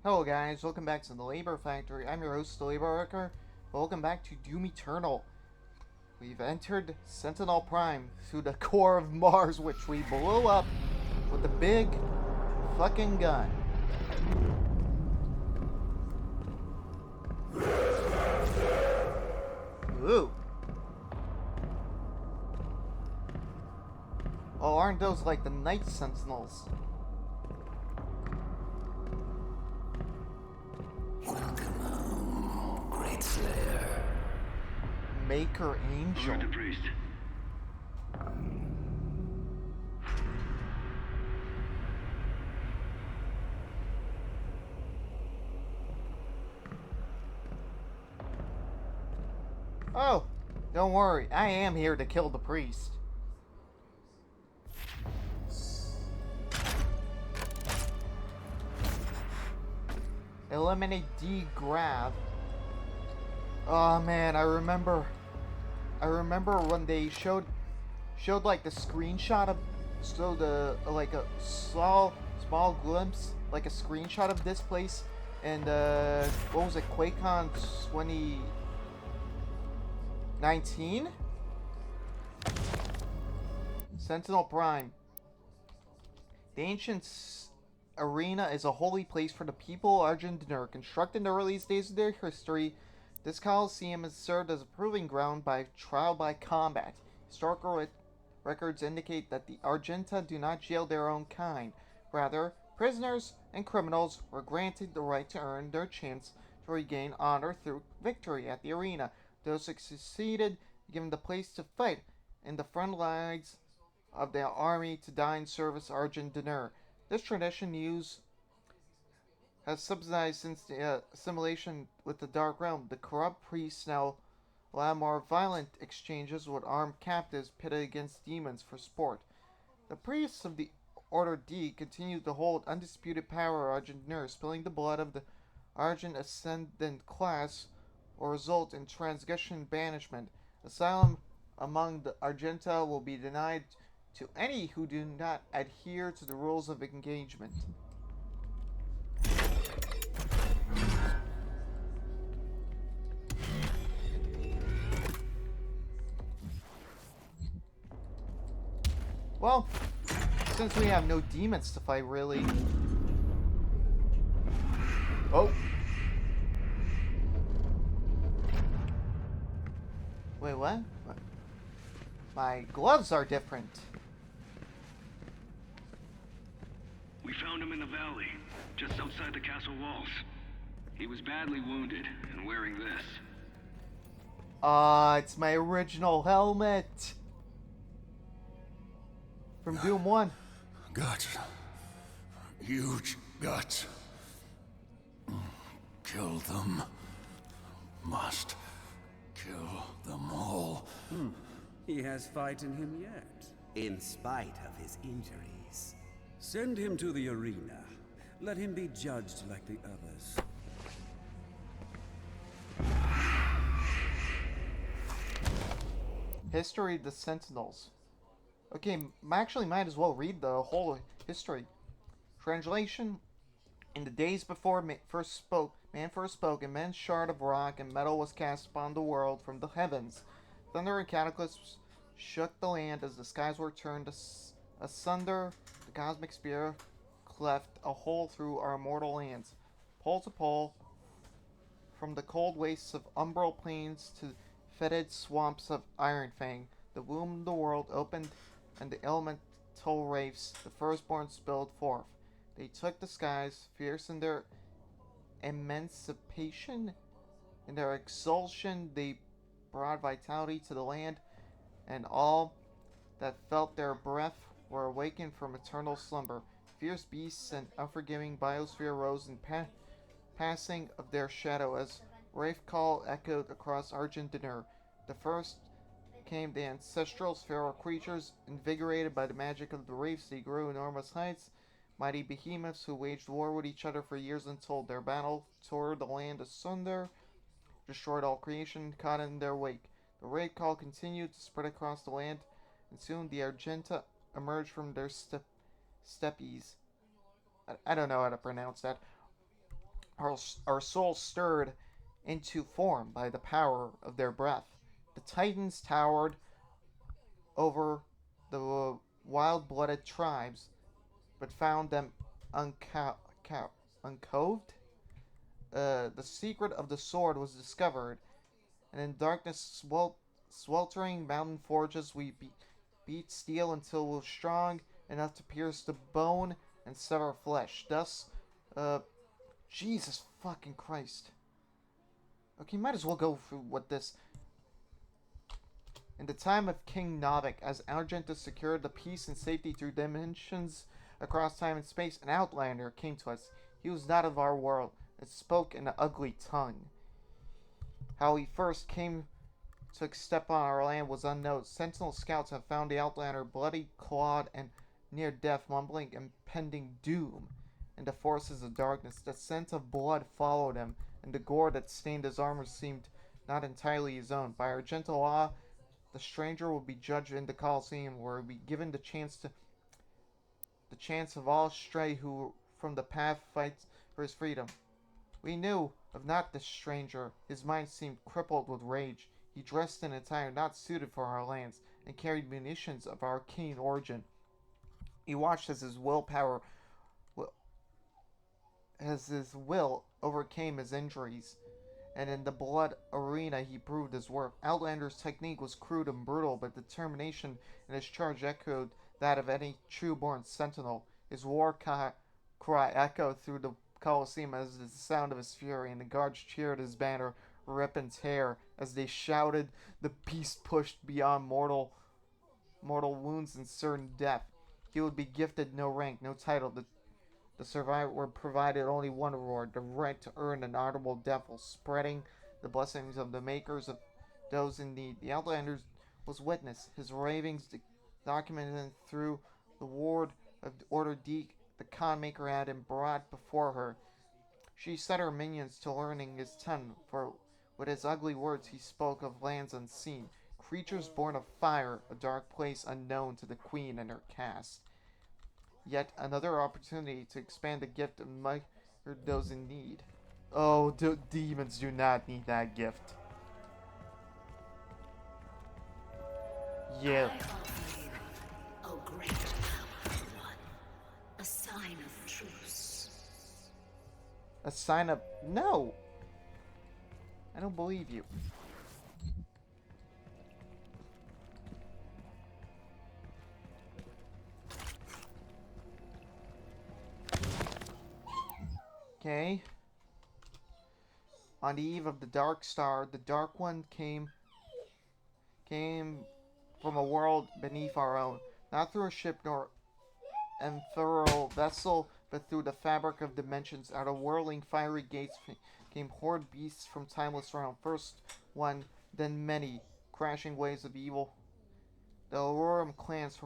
Hello guys, welcome back to the Labor Factory. I'm your host, the Labor Worker. Welcome back to Doom Eternal. We've entered Sentinel Prime through the core of Mars, which we blew up with a big fucking gun. Ooh. Oh, aren't those like the Night Sentinels? Welcome home, Great Slayer. Maker Angel. Alert the priest. Oh, don't worry, I am here to kill the priest. Eliminate D-Grav. Oh man, I remember when they showed like the screenshot of like a small glimpse, like a screenshot of this place, and what was it, QuakeCon 2019? Sentinel Prime. The ancient arena is a holy place for the people of Argentina. Constructed in the earliest days of their history, this coliseum has served as a proving ground by trial by combat. Historical records indicate that the Argenta do not jail their own kind. Rather, prisoners and criminals were granted the right to earn their chance to regain honor through victory at the arena. Those who succeeded given the place to fight in the front lines of the army to die in service Argentina. This tradition has subsidized since the assimilation with the Dark Realm. The corrupt priests now allow more violent exchanges with armed captives pitted against demons for sport. The priests of the Order D continue to hold undisputed power of Argentina, spilling the blood of the Argent Ascendant class or result in transgression banishment. Asylum among the Argenta will be denied to any who do not adhere to the rules of engagement. Well, since we have no demons to fight, really. Oh. Wait, what? My gloves are different. We found him in the valley, just outside the castle walls. He was badly wounded and wearing this. It's my original helmet. From Doom 1. Guts. Huge guts. Kill them. Must kill them all. He has fight in him yet. In spite of his injuries. Send him to the arena. Let him be judged like the others. History of the Sentinels. Okay, actually might as well read the whole history. Translation: in the days before man first spoke, an immense shard of rock and metal was cast upon the world from the heavens. Thunder and cataclysms shook the land as the skies were turned asunder. The cosmic spear cleft a hole through our mortal lands, pole to pole, from the cold wastes of umbral plains to fetid swamps of Ironfang. The womb of the world opened, and the elemental wraiths, the firstborn, spilled forth. They took the skies, fierce in their emancipation. In their exultation, they brought vitality to the land, and all that felt their breath were awakened from eternal slumber. Fierce beasts and unforgiving biosphere rose in passing of their shadow as Wraith Call echoed across Argentina. The first came the ancestral feral creatures, invigorated by the magic of the wraiths. They grew enormous heights, mighty behemoths who waged war with each other for years until their battle tore the land asunder, destroyed all creation caught in their wake. The Wraith Call continued to spread across the land, and soon the Argenta emerged from their steppies. I don't know how to pronounce that. our souls stirred into form by the power of their breath. The Titans towered over the wild-blooded tribes, but found them uncoved. The secret of the sword was discovered, and in darkness sweltering mountain forges we beat steel until it was strong enough to pierce the bone and sever flesh. Thus, Jesus fucking Christ. Okay, might as well go through what this... In the time of King Novik, as Argentus secured the peace and safety through dimensions across time and space, an outlander came to us. He was not of our world, and spoke in an ugly tongue. How he first came to step on our land was unknown. Sentinel scouts have found the outlander bloody, clawed, and near death, mumbling impending doom in the forces of darkness. The scent of blood followed him, and the gore that stained his armor seemed not entirely his own. By our gentle law, the stranger will be judged in the Colosseum, where he will be given the chance of all stray who from the path fights for his freedom. We knew of not this stranger. His mind seemed crippled with rage. He dressed in attire not suited for our lands, and carried munitions of arcane origin. He watched as his will overcame his injuries, and in the blood arena he proved his worth. Outlander's technique was crude and brutal, but determination in his charge echoed that of any true-born sentinel. His war cry echoed through the Colosseum as the sound of his fury, and the guards cheered his banner rip its hair as they shouted, "The beast pushed beyond mortal wounds and certain death." He would be gifted no rank, no title. The survivor were provided only one reward, the right to earn an honorable death while spreading the blessings of the makers of those in need. The Outlander was witness, his ravings documented through the ward of Order Deke. The con maker had him brought before her. She set her minions to learning his tongue, for with his ugly words he spoke of lands unseen, creatures born of fire, a dark place unknown to the queen and her caste. Yet another opportunity to expand the gift and murder those in need. Oh, demons do not need that gift. Yeah. I offer you, O great powerful one, a sign of truce. A sign of... No! I don't believe you. Okay. On the eve of the Dark Star, the Dark One came from a world beneath our own, not through a ship nor ethereal vessel, but through the fabric of dimensions. Out of whirling fiery gates came horde beasts from timeless realm. First one, then many, crashing waves of evil. The Aurorum clans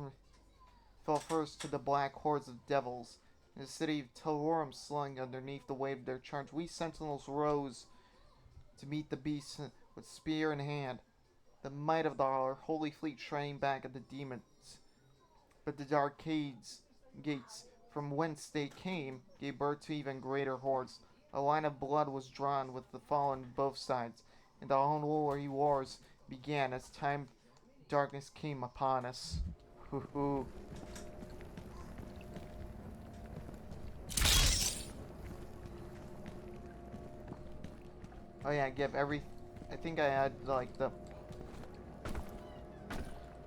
fell first to the black hordes of devils. In the city of Tel'Orum slung underneath the wave of their charge, we sentinels rose to meet the beasts with spear in hand, the might of our holy fleet shining back at the demons. But the dark gates, from whence they came, gave birth to even greater hordes. A line of blood was drawn with the fallen on both sides, and the unholy wars began as time darkness came upon us. Hoo-hoo. Oh yeah, I think I had like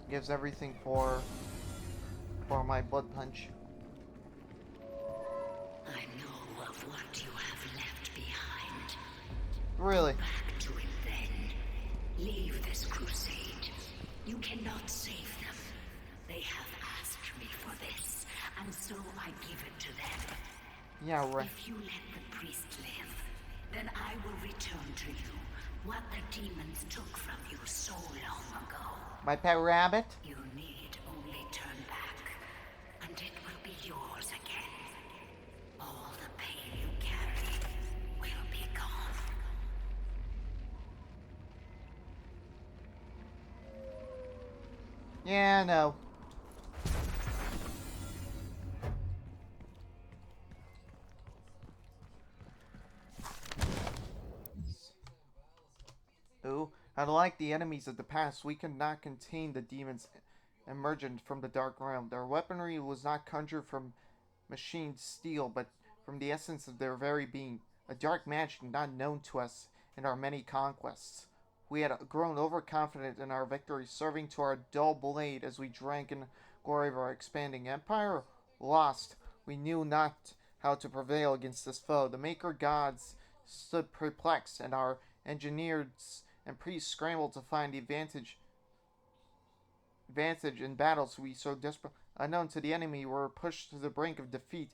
gives everything for my blood punch. I know of what you have left behind. Really? Go back to it then. Leave this crusade. You cannot save them. They have asked me for this, and so I give it to them. Yeah, right. If you let the priest live, then I will return to you what the demons took from you so long ago. My pet rabbit? You need only turn back, and it will be yours again. All the pain you carry will be gone. Yeah, no. Unlike the enemies of the past, we could not contain the demons emergent from the dark realm. Their weaponry was not conjured from machined steel, but from the essence of their very being, a dark magic not known to us in our many conquests. We had grown overconfident in our victory, serving to our dull blade as we drank in glory of our expanding empire. Lost, we knew not how to prevail against this foe. The Maker gods stood perplexed, and our engineers and priests scrambled to find the advantage in battles we so desperate. Unknown to the enemy, we were pushed to the brink of defeat,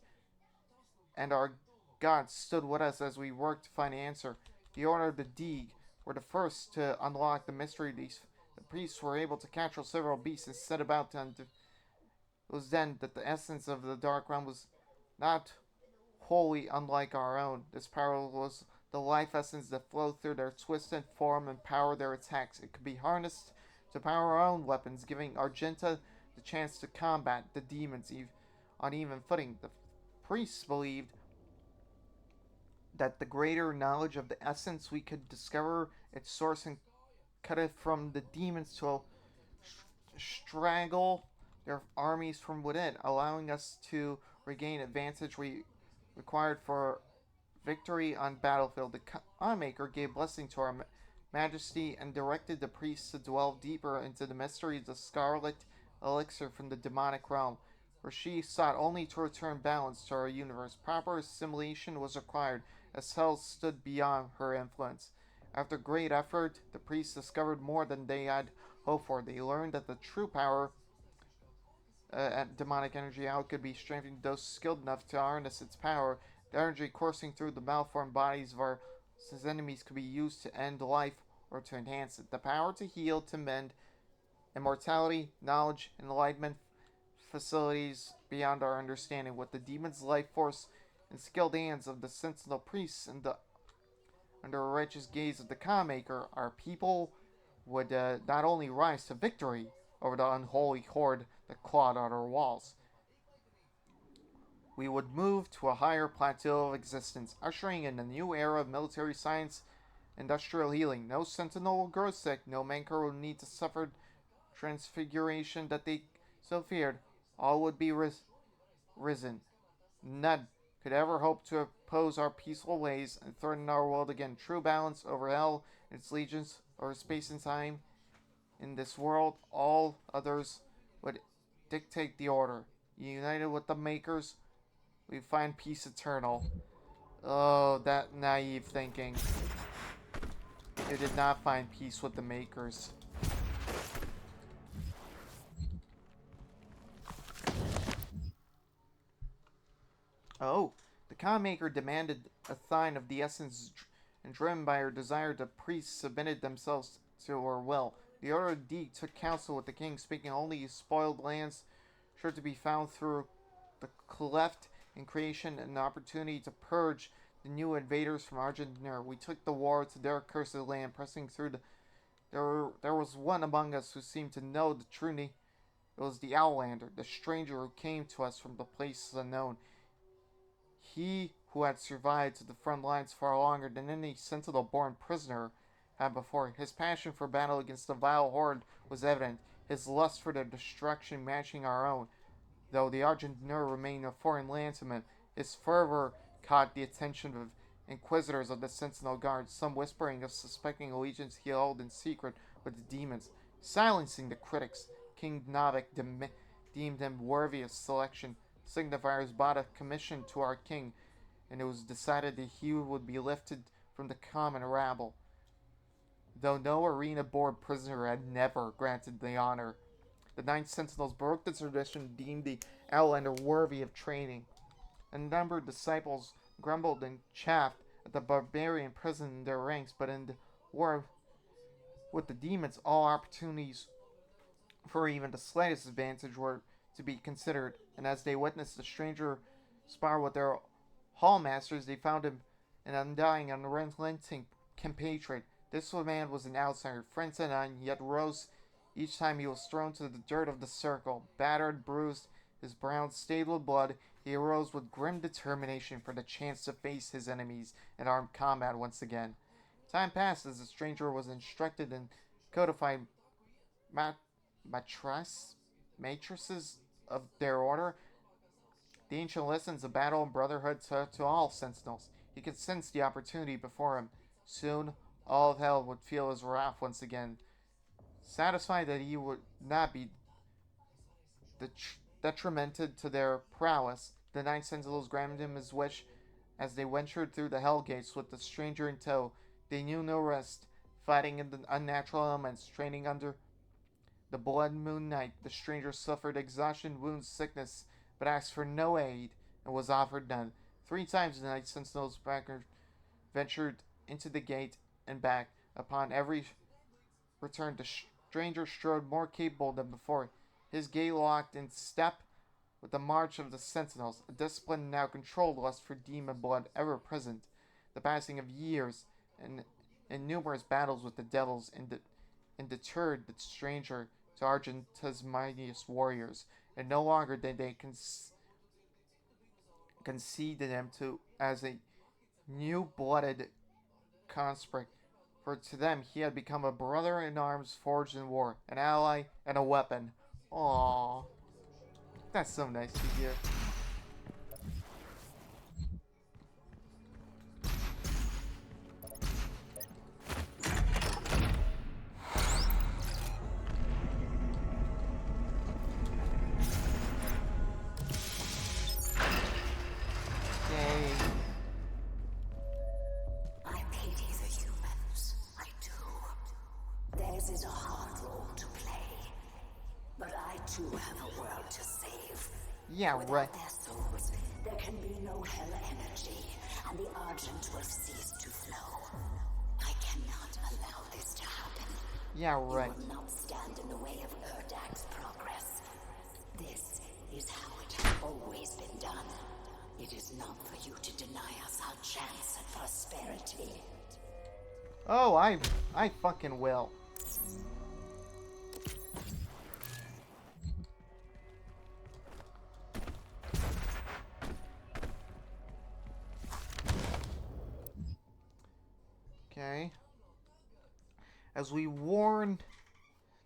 and our gods stood with us as we worked to find an answer. The Order of the Deeg were the first to unlock the mystery. The priests were able to capture several beasts and set about to it was then that the essence of the Dark Realm was not wholly unlike our own. This power was the life essence that flowed through their twisted form and power their attacks. It could be harnessed to power our own weapons, giving Argenta the chance to combat the demons on even footing. The priests believed that the greater knowledge of the essence we could discover its source and cut it from the demons to strangle their armies from within, allowing us to regain advantage we required for victory on battlefield. The Maker gave blessing to our majesty and directed the priests to delve deeper into the mysteries of scarlet elixir from the demonic realm, where she sought only to return balance to our universe. Proper assimilation was required, as hell stood beyond her influence. After great effort, the priests discovered more than they had hoped for. They learned that the true power at demonic energy out could be strengthened to those skilled enough to harness its power. The energy coursing through the malformed bodies of our enemies could be used to end life or to enhance it. The power to heal, to mend, immortality, knowledge, enlightenment, facilities beyond our understanding. With the demon's life force and skilled hands of the sentinel priests and under a righteous gaze of the Maker, our people would not only rise to victory over the unholy horde that clawed at our walls. We would move to a higher plateau of existence, ushering in a new era of military science, industrial healing. No sentinel will grow sick, no Manker will need to suffer transfiguration that they so feared. All would be risen. None could ever hope to oppose our peaceful ways and threaten our world again. True balance over hell and its legions, over space and time. In this world, all others would dictate the order. United with the Makers, we find peace eternal. Oh, that naive thinking. They did not find peace with the Makers. Oh, the Maker demanded a sign of the essence, and driven by her desire, the priests submitted themselves to her will. The Order of Deeg took counsel with the king, speaking only spoiled lands sure to be found through the cleft in creation and an opportunity to purge the new invaders from Argentina. We took the war to their cursed land, pressing through there was one among us who seemed to know the true It was the Outlander, the stranger who came to us from the places unknown. He who had survived to the front lines far longer than any sentinel-born prisoner had before. His passion for battle against the vile horde was evident, his lust for their destruction matching our own. Though the Argentiner remained a foreign land to him, his fervor caught the attention of inquisitors of the Sentinel Guard, some whispering of suspecting allegiance he held in secret with the demons. Silencing the critics, King Navik deemed him worthy of selection. Signifiers brought a commission to our king, and it was decided that he would be lifted from the common rabble. Though no arena-born prisoner had never granted the honor, the 9 Sentinels broke the tradition and deemed the Outlander worthy of training. Unnumbered disciples grumbled and chaffed at the barbarian present in their ranks, but in the war with the demons, all opportunities for even the slightest advantage were to be considered, and as they witnessed the stranger spar with their hallmasters, they found him an undying, unrelenting compatriot. This man was an outsider, friend to none, yet rose each time he was thrown to the dirt of the circle. Battered, bruised, his brow stained with blood, he arose with grim determination for the chance to face his enemies in armed combat once again. Time passed as the stranger was instructed in codified mat- matras- matrices of their order, the ancient lessons of battle and brotherhood to all sentinels. He could sense the opportunity before him. Soon, all of hell would feel his wrath once again. Satisfied that he would not be detrimented to their prowess, the nine sentinels granted him his wish as they ventured through the hell gates with the stranger in tow. They knew no rest, fighting in the unnatural elements, training under the blood moon night. The stranger suffered exhaustion, wounds, sickness, but asked for no aid and was offered none. 3 times the night sentinels ventured into the gate and back. Upon every return, the stranger strode more capable than before. His gait locked in step with the march of the sentinels, a discipline now controlled lest for demon blood ever present. The passing of years and numerous battles with the devils and deterred the stranger to Argenta's mightiest warriors, and no longer did they concede him to as a new-blooded conscript, for to them he had become a brother in arms forged in war, an ally and a weapon. Aww. That's so nice to hear. Yay. I pity the humans. I do. Theirs is a hard role to play. But I too have a world to save. Yeah, Without right. their souls, there can be no hell energy, and the Argent will cease to flow. I cannot allow this to happen. Yeah, right. You will not stand in the way of Erdag's progress. This is how it has always been done. It is not for you to deny us our chance at prosperity. Oh, I fucking will. Okay. As we warned,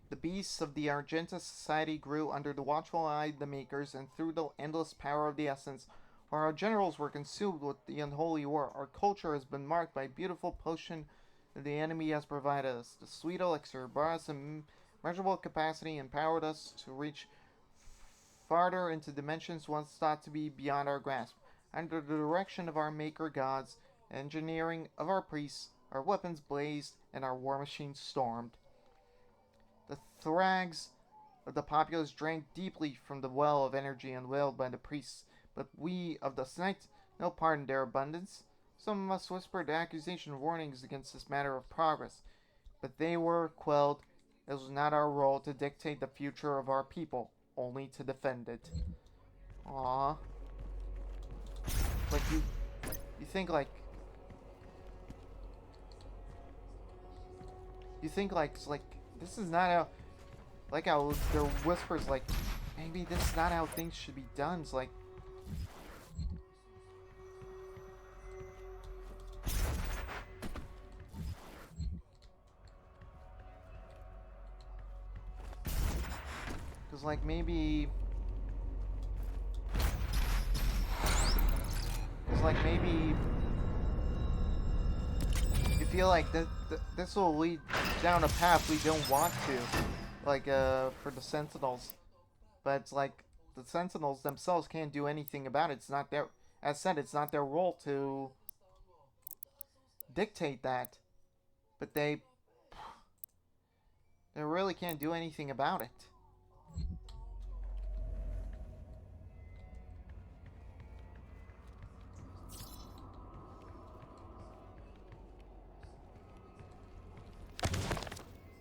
the beasts of the Argenta Society grew under the watchful eye of the Makers, and through the endless power of the Essence, while our generals were consumed with the unholy war, our culture has been marked by beautiful potion that the enemy has provided us. The sweet elixir brought us immeasurable capacity and empowered us to reach farther into dimensions once thought to be beyond our grasp. Under the direction of our Maker gods, engineering of our priests, our weapons blazed and our war machines stormed. The thrags of the populace drank deeply from the well of energy unveiled by the priests, but we of the Knights no part in their abundance. Some of us whispered accusation warnings against this matter of progress, but they were quelled. It was not our role to dictate the future of our people, only to defend it. Aww. Like you think like it's like this is not how, like how there are whispers like maybe this is not how things should be done. It's like because like maybe you feel like this will lead down a path we don't want to, like for the Sentinels, but it's like the Sentinels themselves can't do anything about it. It's not their, as said, it's not their role to dictate that, but they really can't do anything about it.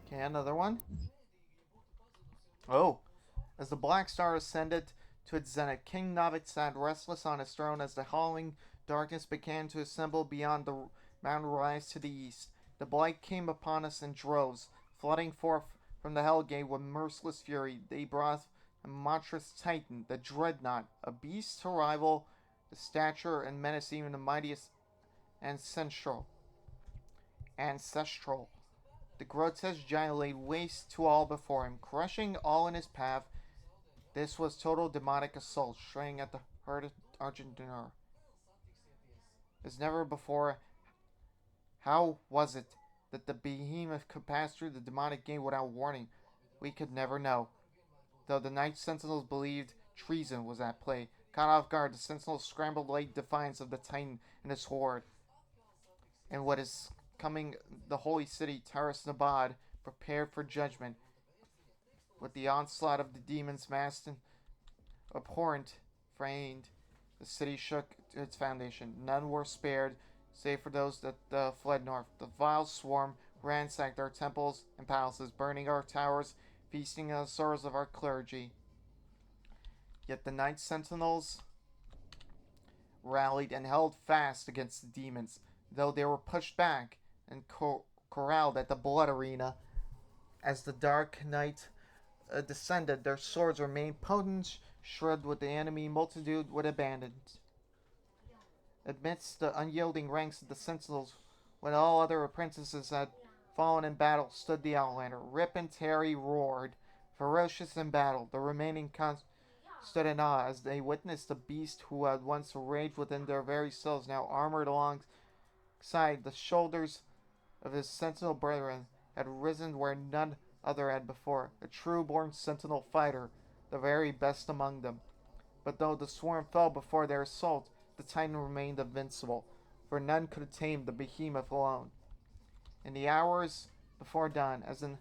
Okay, another one. Oh. As the Black Star ascended to its zenith, King Novit sat restless on his throne as the howling darkness began to assemble beyond the mountain rise to the east. The blight came upon us in droves, flooding forth from the Hellgate with merciless fury. They brought a monstrous titan, the Dreadnought, a beast to rival the stature and menace even the mightiest ancestral. ancestral. The grotesque giant laid waste to all before him, crushing all in his path. This was total demonic assault, straying at the heart of Argentina. As never before, how was it that the behemoth could pass through the demonic gate without warning? We could never know. Though the Night Sentinels believed treason was at play, caught off guard, the Sentinels scrambled late defiance of the Titan and his horde. And what is coming, the holy city, Taras Nabad, prepared for judgment. With the onslaught of the demons massed and abhorrent framed, the city shook to its foundation. None were spared, save for those that fled north. The vile swarm ransacked our temples and palaces, burning our towers, feasting on the sorrows of our clergy. Yet the Night Sentinels rallied and held fast against the demons, though they were pushed back and corralled at the blood arena. As the dark night descended, their swords remained potent, shred with the enemy multitude would abandon. Amidst the unyielding ranks of the Sentinels, when all other apprentices had fallen in battle, stood the Outlander. Rip and Terry roared, ferocious in battle. The remaining stood in awe as they witnessed the beast who had once raged within their very souls, now armored alongside the shoulders of his sentinel brethren, had risen where none other had before. A true-born sentinel fighter, the very best among them. But though the swarm fell before their assault, the Titan remained invincible, for none could tame the behemoth alone. In the hours before dawn, as the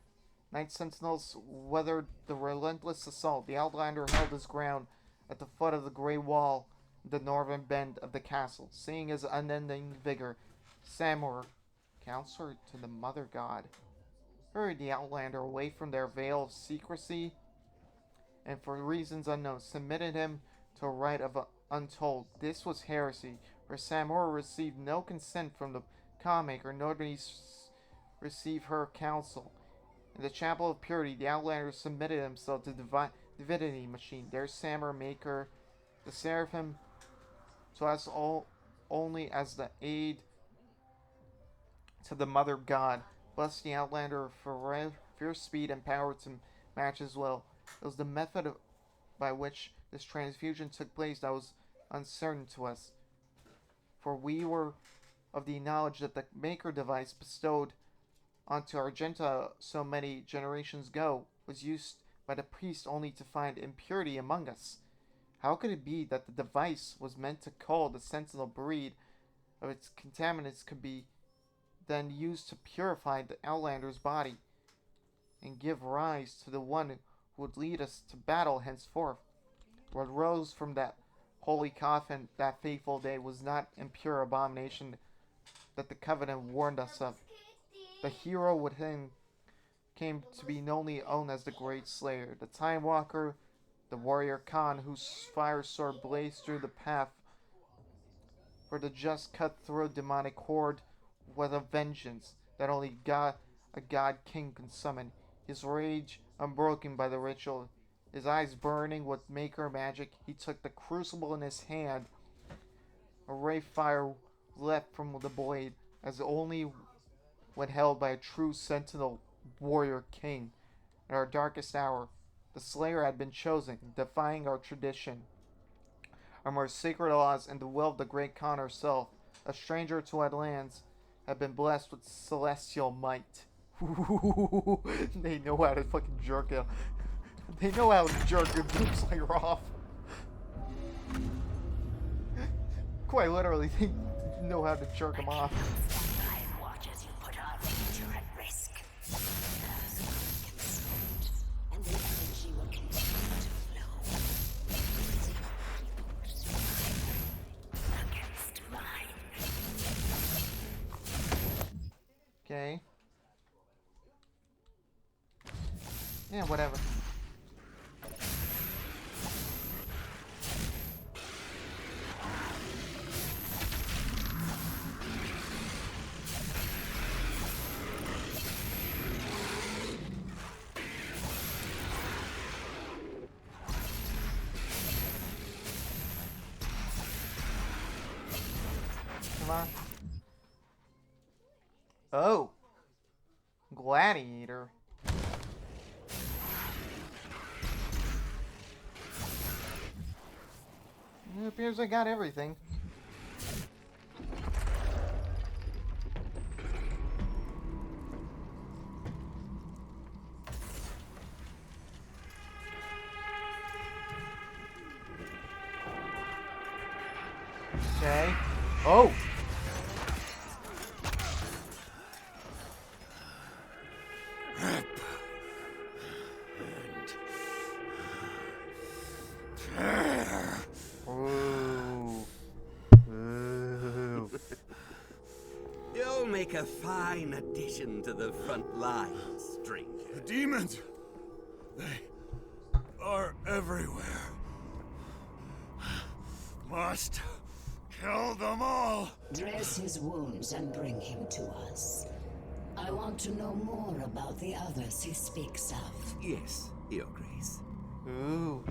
Night Sentinels weathered the relentless assault, the Outlander held his ground at the foot of the grey wall, the northern bend of the castle. Seeing his unending vigor, Samur, counselor to the Mother God, hurried the Outlander away from their veil of secrecy, and for reasons unknown, submitted him to a rite of untold. This was heresy, for Samur received no consent from the Calmmaker, nor did he receive her counsel. In the Chapel of Purity, the Outlander submitted himself to the divinity machine, their Samur Maker, the Seraphim, to us all only as the aid to the Mother God. Blessed the Outlander for fierce speed and power to match his will. It was the method by which this transfusion took place that was uncertain to us, for we were of the knowledge that the Maker device bestowed onto Argenta so many generations ago was used by the priest only to find impurity among us. How could it be that the device was meant to cull the sentinel breed of its contaminants could be then used to purify the Outlander's body and give rise to the one who would lead us to battle henceforth? What rose from that holy coffin that fateful day was not impure abomination that the Covenant warned us of. The hero within came to be only known as the Great Slayer, the Time Walker, the warrior Khan, whose fire sword blazed through the path for the just cutthroat demonic horde with a vengeance that only a god king can summon. His rage unbroken by the ritual, his eyes burning with Maker magic, he took the crucible in his hand. A ray of fire leapt from the blade, as only when held by a true sentinel warrior king. At our darkest hour, the Slayer had been chosen, defying our tradition, our more sacred laws, and the will of the great Khan herself. A stranger to our lands, had been blessed with celestial might. They know how to fucking jerk him. They know how to jerk a Doom Slayer off. Quite literally, they know how to jerk him off. Watch as you put our future at risk. And the energy will continue to flow. Against mine. Okay. Yeah, whatever. Come on. Oh. Gladiator. It appears I got everything. Okay. Oh! Ooh. Ooh. You'll make a fine addition to the front lines, stranger. The demons! They are everywhere. Must kill them all! Dress his wounds and bring him to us. I want to know more about the others he speaks of. Yes, Your Grace. Ooh.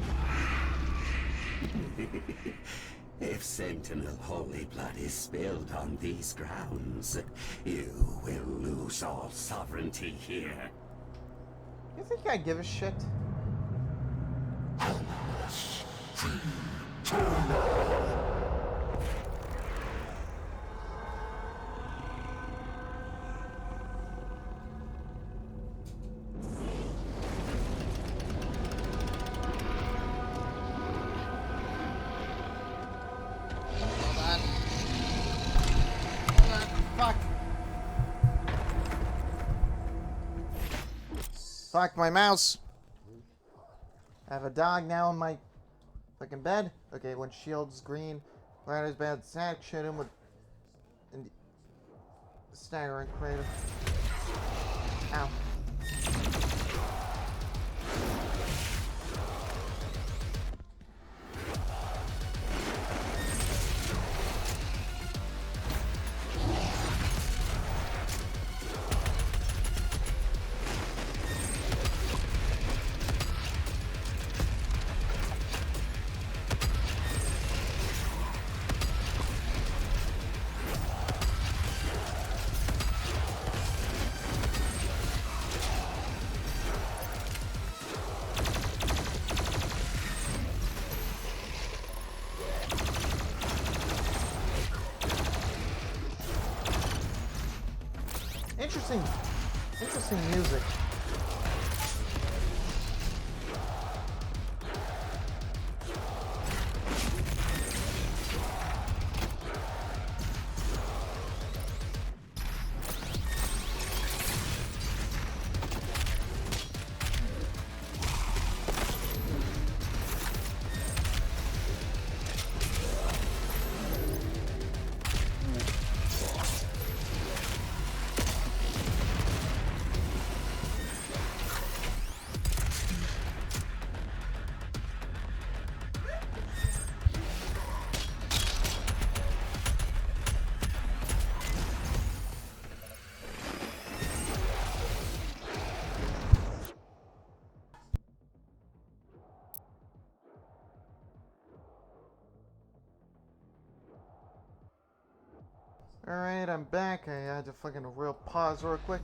If Sentinel Holy Blood is spilled on these grounds, you will lose all sovereignty here. You think I give a shit? Fuck. Fuck my mouse. I have a dog now in my fucking bed. Okay, when shield's green, Rider's bad sack, shoot him with staggering crater. Ow. Interesting music. Alright, I'm back. I had to fucking real pause real quick.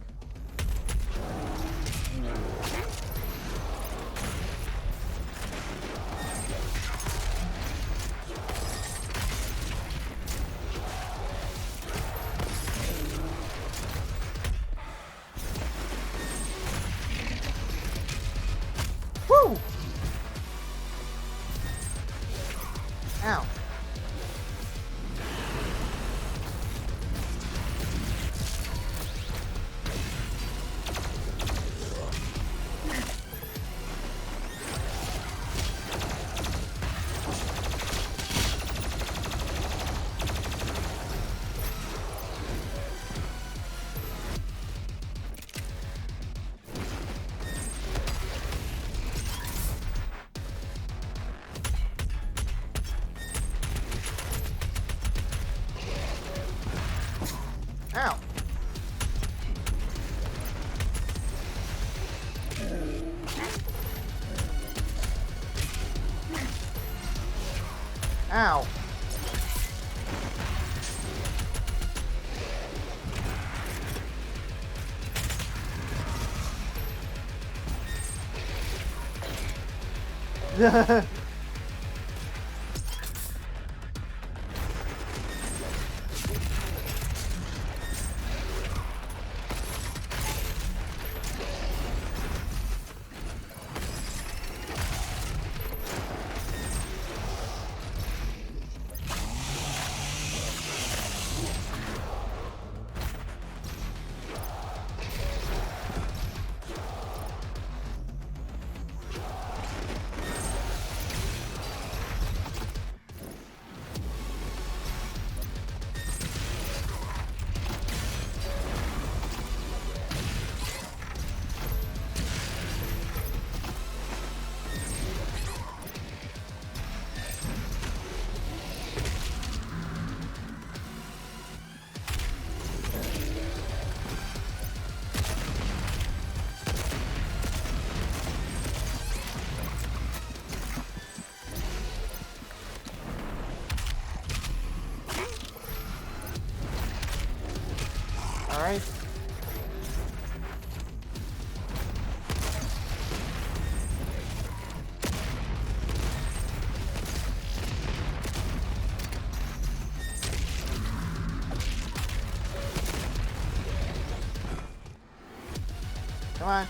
Woo! Ow. Ow. Ow. Alright. Come on.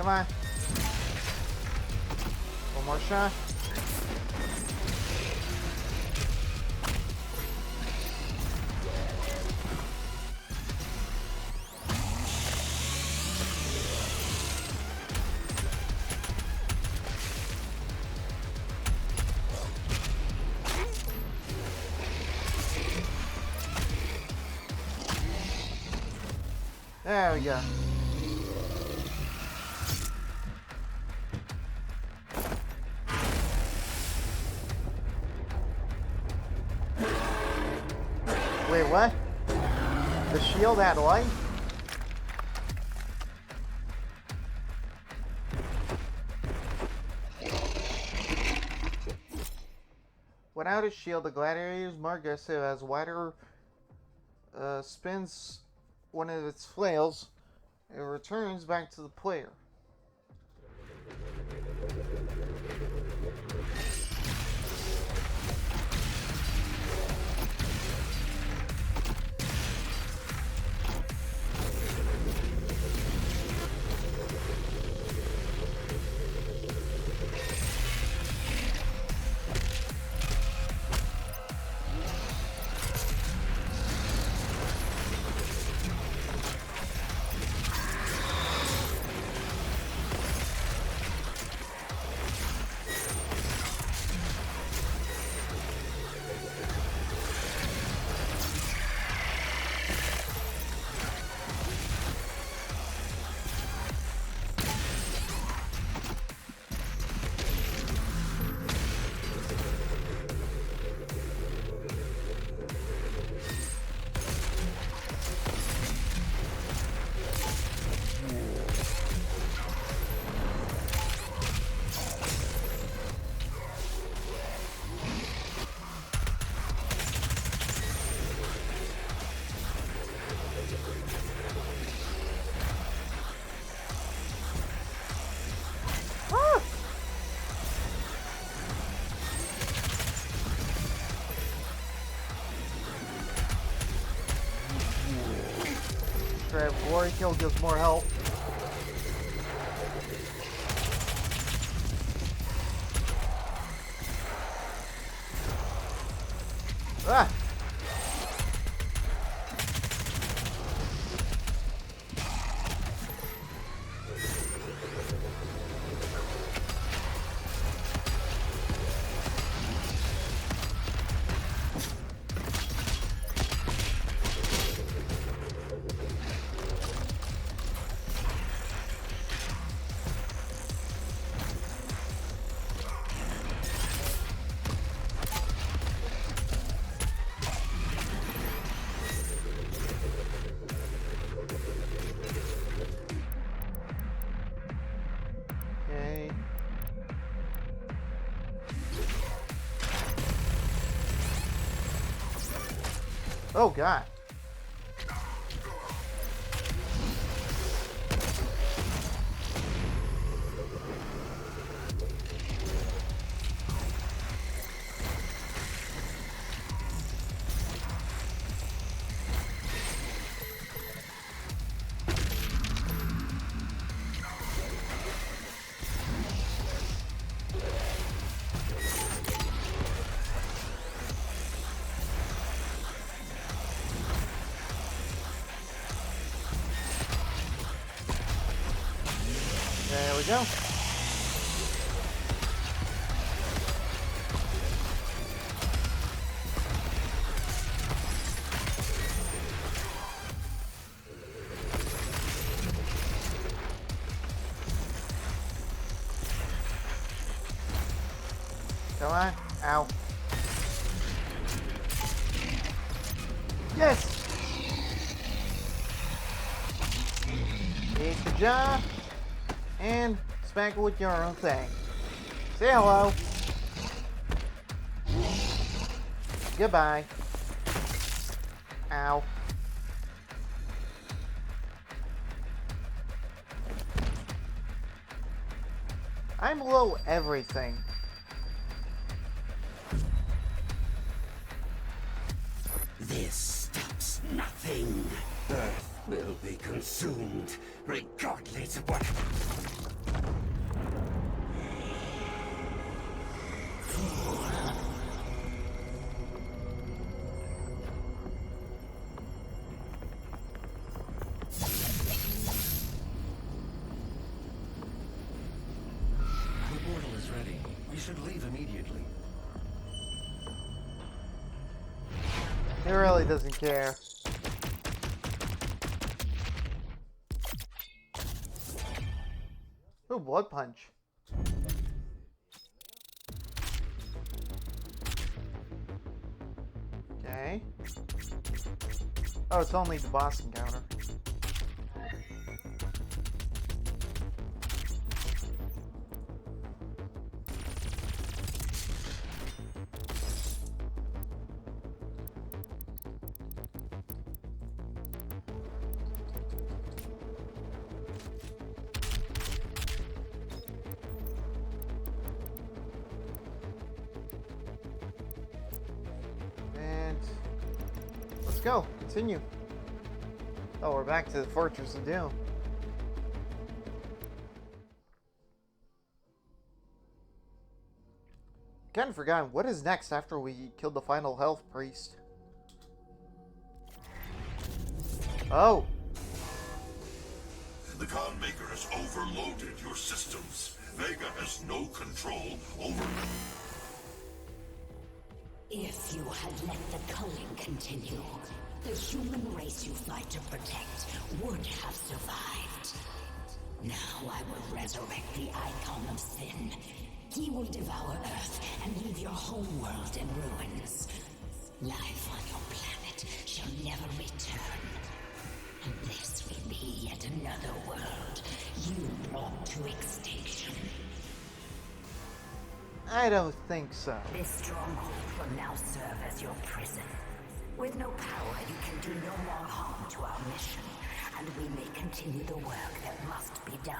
Come on. One more shot. There we go. Wait, what? The shield had light? Without a shield, the gladiator is more aggressive as Wider spins one of its flails and returns back to the player. Glory kill gives more health. Ah! Okay. Oh god. There we go. Come on. Ow. Yes! Eat the jaw. And smack it with your own thing. Say hello. Goodbye. Ow. I'm low everything. This stops nothing. Earth will be consumed, regardless of what... The portal is ready. We should leave immediately. He really doesn't care. Ooh, blood punch. Okay. Oh, it's only the boss encounter. And let's go. Continue. Oh, we're back to the Fortress of Doom. Kind of forgotten. What is next after we killed the final health priest? Oh. The Khan Maker has overloaded your systems. Vega has no control over... If you had let the culling continue, the human race you fight to protect would have survived. Now I will resurrect the Icon of Sin. He will devour Earth and leave your whole world in ruins. Life on your planet shall never return. And this will be yet another world you brought to extinction. I don't think so. This stronghold will now serve as your prison. With no power, you can do no more harm to our mission, and we may continue the work that must be done.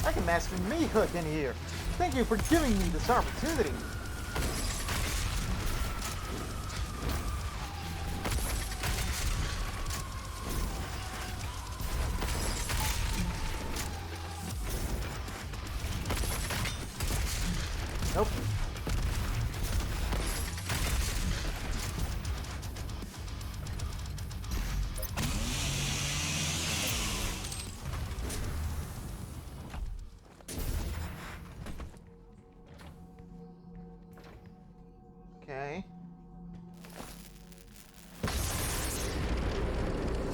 I can master meat hook in here. Thank you for giving me this opportunity. Nope. Okay.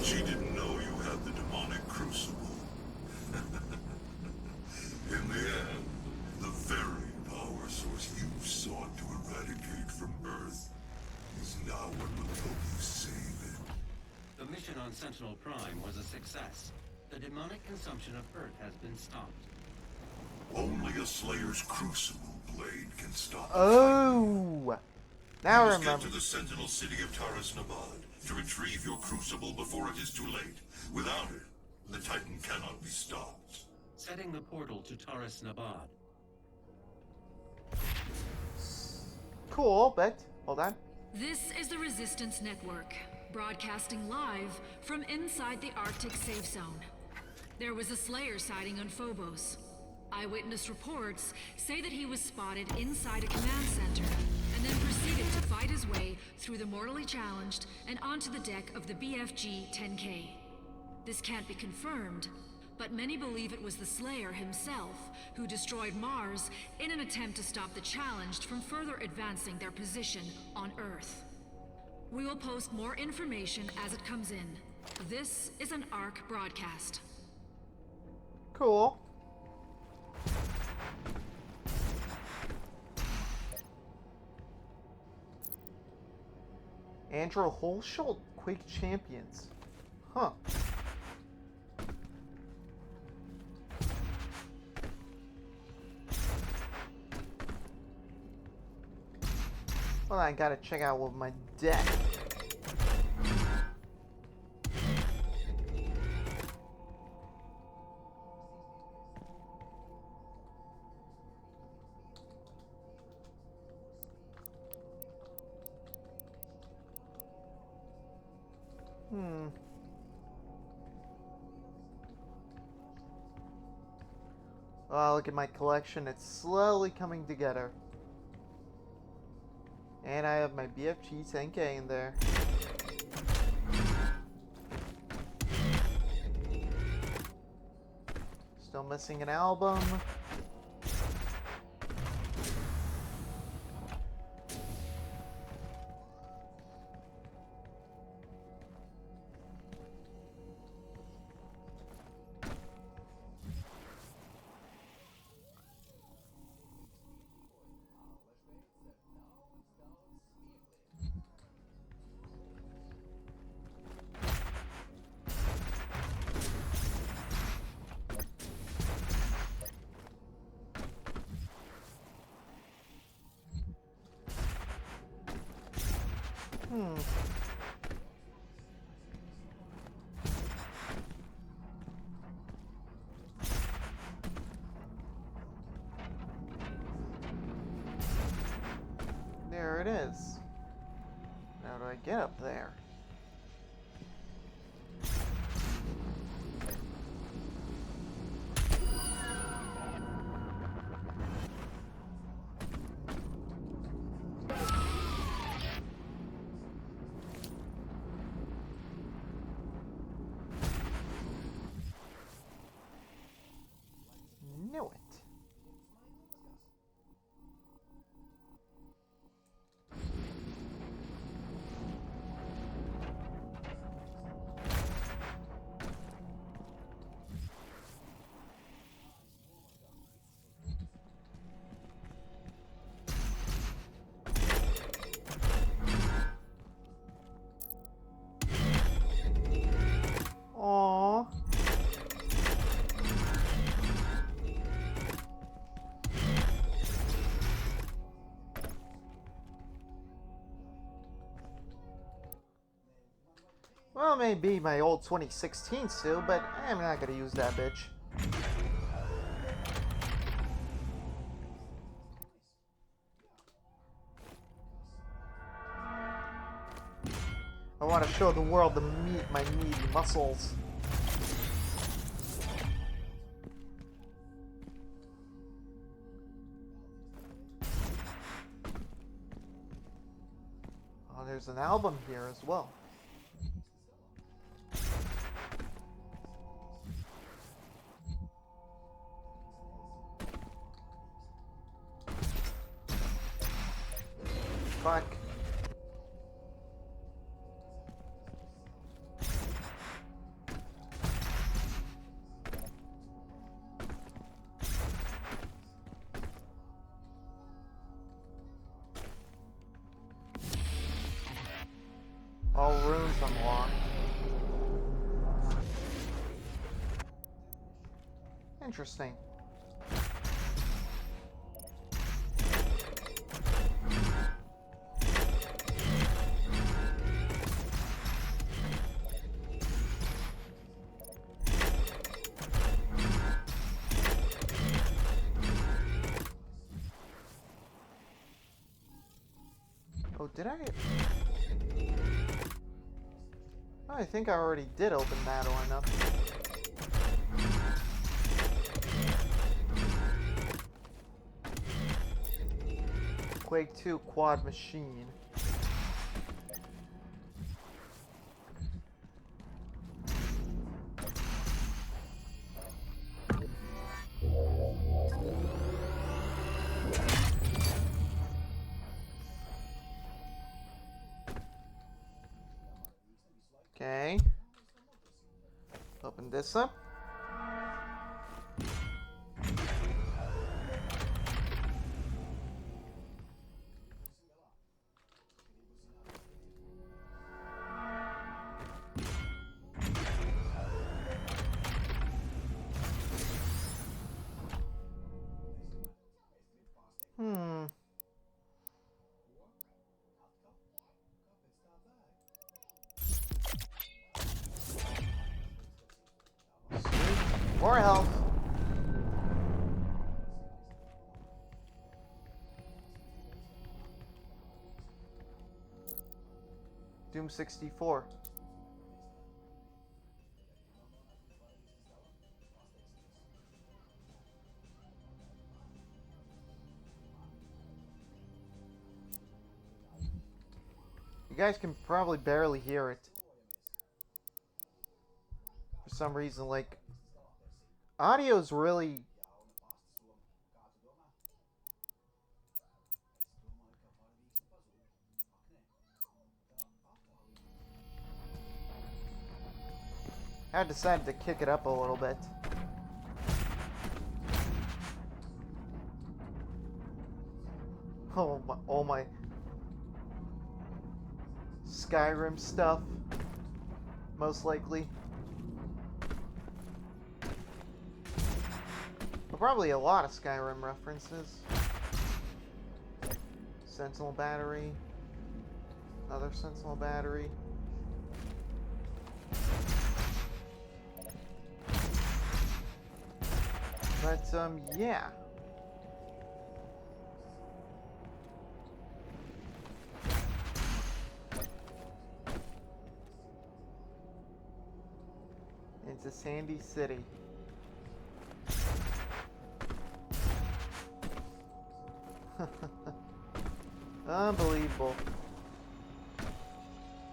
She didn't know you had the demonic crucible. In the end, the very power source you sought to eradicate from Earth is now what will help you save it. The mission on Sentinel Prime was a success. The demonic consumption of Earth has been stopped. Only a Slayer's crucible blade can stop. Oh! Now I You must get remember. to the Sentinel City of Taras Nabad to retrieve your crucible before it is too late. Without it, the Titan cannot be stopped. Setting the portal to Taras Nabad. Cool, but hold on. This is the Resistance Network, broadcasting live from inside the Arctic safe zone. There was a Slayer sighting on Phobos. Eyewitness reports say that he was spotted inside a command center and then proceeded to fight his way through the mortally challenged and onto the deck of the BFG-10K. This can't be confirmed, but many believe it was the Slayer himself who destroyed Mars in an attempt to stop the challenged from further advancing their position on Earth. We will post more information as it comes in. This is an ARC broadcast. Cool. Andrew Holsholt, Quake Champions. Huh. Well, I gotta check out with my deck. Oh, look at my collection. It's slowly coming together. And I have my BFG 10K in there. Still missing an album. There it is. How do I get up there? Knew it. Aww. Well, it may be my old 2016 still, but I'm not gonna use that bitch. I want to show the world my meaty muscles. there's an album here as well. Fuck. All rooms unlocked. Interesting. Oh, did I? Oh, I think I already did open that one up. Quake 2 quad machine. Okay. Open this up. More health. Doom 64. You guys can probably barely hear it. For some reason, like, audio's really... I decided to kick it up a little bit. Oh my Skyrim stuff, most likely. But probably a lot of Skyrim references. Sentinel battery. Another Sentinel battery. But, yeah. Into Sandy City. Unbelievable.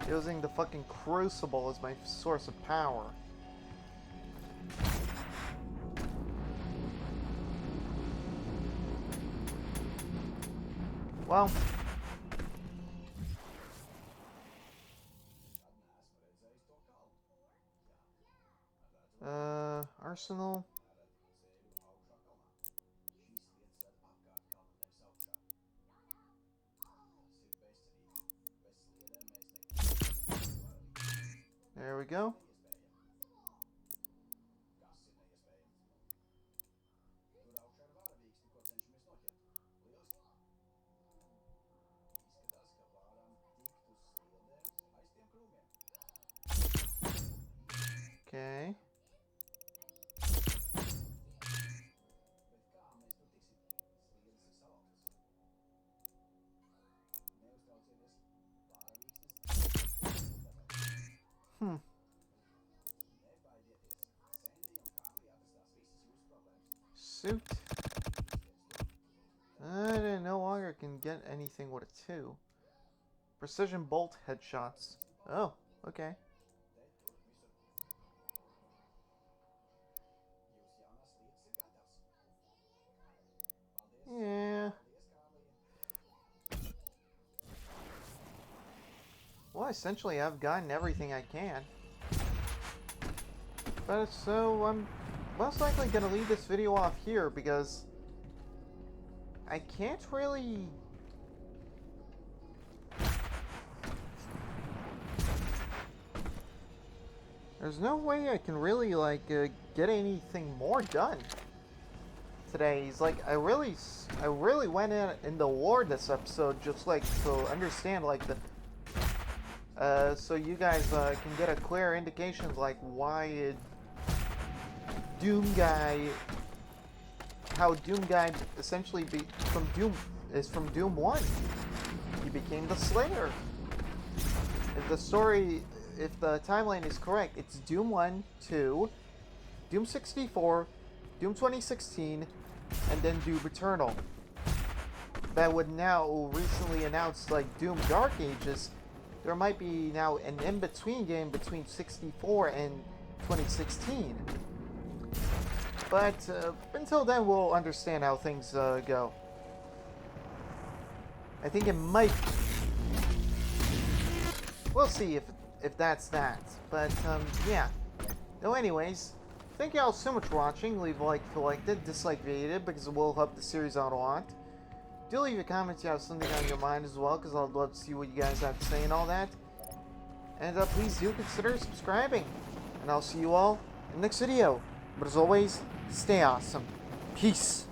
Using the fucking Crucible as my source of power. Well, Arsenal. There we go. Okay. Suit. I no longer can get anything with a 2. Precision bolt headshots. Oh, okay. Yeah. Well, essentially, I've gotten everything I can. But so, I'm most likely gonna leave this video off here because I can't really... There's no way I can really, like, get anything more done today. He's like, I really went in the lore this episode just, like, to understand, like, the... so you guys, can get a clear indication of, like, why, Doom Guy... How Doom Guy essentially from Doom 1. He became the Slayer. If the story... If the timeline is correct, it's Doom 1, 2, Doom 64, Doom 2016, and then Doom Eternal. That would now recently announce, like, Doom Dark Ages. There might be now an in-between game between 64 and 2016. But until then, we'll understand how things go. I think it might... We'll see if that's that. But, yeah. No, anyways, thank you all so much for watching. Leave a like if you liked it, dislike if you hated it, because it will help the series out a lot. Do leave a comment if you have something on your mind as well, because I'd love to see what you guys have to say and all that. And please do consider subscribing. And I'll see you all in the next video. But as always, stay awesome. Peace.